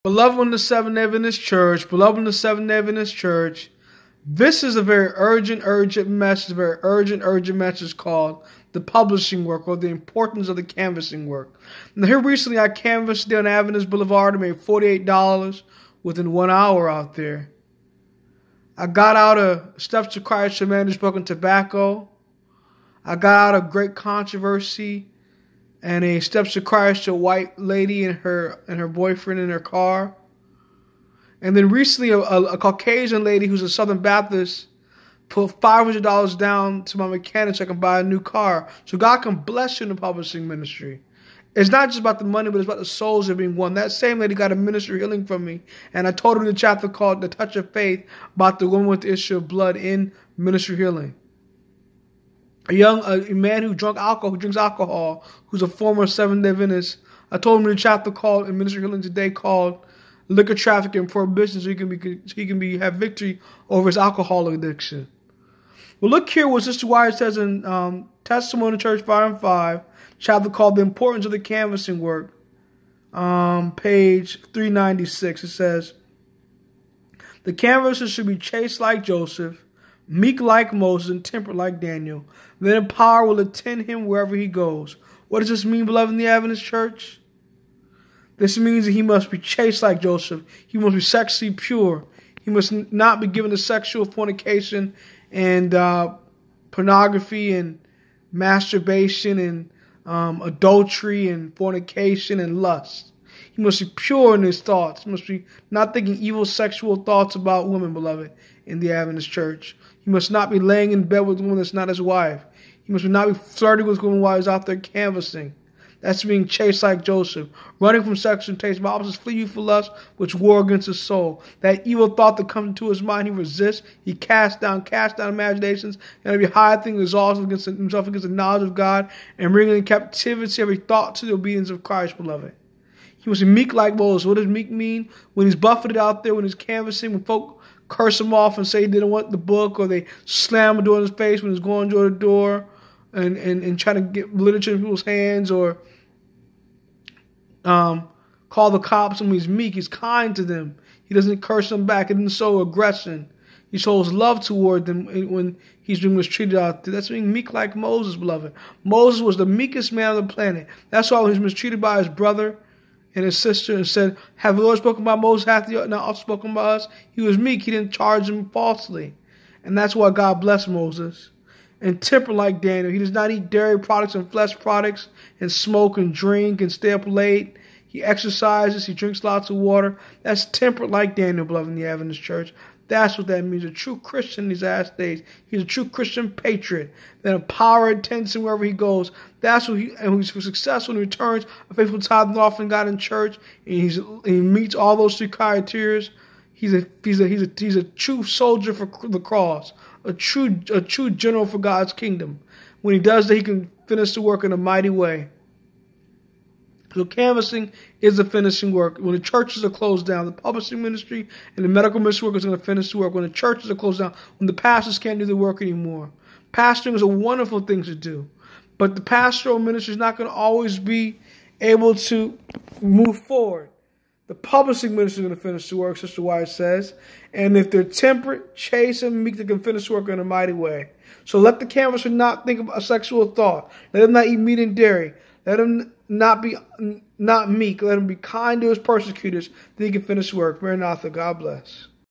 Beloved in the Seventh Adventist Church, beloved in the Seventh Adventist Church, this is a very urgent message called the publishing work, or the importance of the canvassing work. Now, here recently I canvassed down Adventist Boulevard and made $48 within 1 hour out there. I got out a Steps to Christ, a man who's smoking tobacco. I got out a Great Controversy and a Steps to Christ, a white lady and her boyfriend in her car. And then recently a Caucasian lady who's a Southern Baptist put $500 down to my mechanic so I can buy a new car. So God can bless you in the publishing ministry. It's not just about the money, but it's about the souls that are being won. That same lady got a ministry healing from me. And I told her in the chapter called The Touch of Faith about the woman with the issue of blood in ministry healing. A man who drinks alcohol, who's a former Seventh-day Adventist. I told him in the chapter called in Ministry Healing Today called Liquor Trafficking and Prohibition, so he can have victory over his alcohol addiction. Well, look here what Sister Wyatt says in Testimony Church 5 and 5, chapter called The Importance of the Canvassing Work, page 396. It says, the canvasser should be chaste like Joseph, meek like Moses, and temperate like Daniel. Then power will attend him wherever he goes. What does this mean, beloved in the Adventist Church? This means that he must be chaste like Joseph. He must be sexually pure. He must not be given to sexual fornication and pornography and masturbation and adultery and fornication and lust. He must be pure in his thoughts. He must be not thinking evil sexual thoughts about women, beloved, in the Adventist Church. He must not be laying in bed with a woman that's not his wife. He must not be flirting with women while he's out there canvassing. That's being chaste like Joseph. Running from sexual temptation. The Bible says, flee you for lust, which war against his soul. That evil thought that comes into his mind, he resists. He casts down imaginations, and every high thing exalts himself against the knowledge of God, and bringing in captivity every thought to the obedience of Christ, beloved. He must be meek like Moses. What does meek mean? When he's buffeted out there, when he's canvassing, when folk curse him off and say he didn't want the book, or they slam a door in his face when he's going door to door and trying to get literature in people's hands, or call the cops. And when he's meek, he's kind to them. He doesn't curse them back. He doesn't show aggression. He shows love toward them when he's being mistreated out there. That's being meek like Moses, beloved. Moses was the meekest man on the planet. That's why when he was mistreated by his brother and his sister and said, have the Lord spoken by Moses, hath he not also spoken by us? He was meek. He didn't charge him falsely. And that's why God blessed Moses. And temperate like Daniel. He does not eat dairy products and flesh products and smoke and drink and stay up late. He exercises. He drinks lots of water. That's temperate like Daniel, beloved in the Adventist Church. That's what that means. A true Christian in these last days. He's a true Christian patriot. Then a power attends him wherever he goes. That's what he's successful and returns a faithful tithe and offering God in church. And he meets all those three criteria. He's a true soldier for the cross. A true general for God's kingdom. When he does that, he can finish the work in a mighty way. So canvassing is the finishing work. When the churches are closed down, the publishing ministry and the medical ministry work is going to finish the work. When the churches are closed down, when the pastors can't do the work anymore. Pastoring is a wonderful thing to do. But the pastoral ministry is not going to always be able to move forward. The publishing ministry is going to finish the work, Sister Wyatt says. And if they're temperate, chaste, and meek, they can finish the work in a mighty way. So let the canvasser not think of a sexual thought. Let him not eat meat and dairy. Let him not meek. Let him be kind to his persecutors. Then he can finish the work. Maranatha. God bless.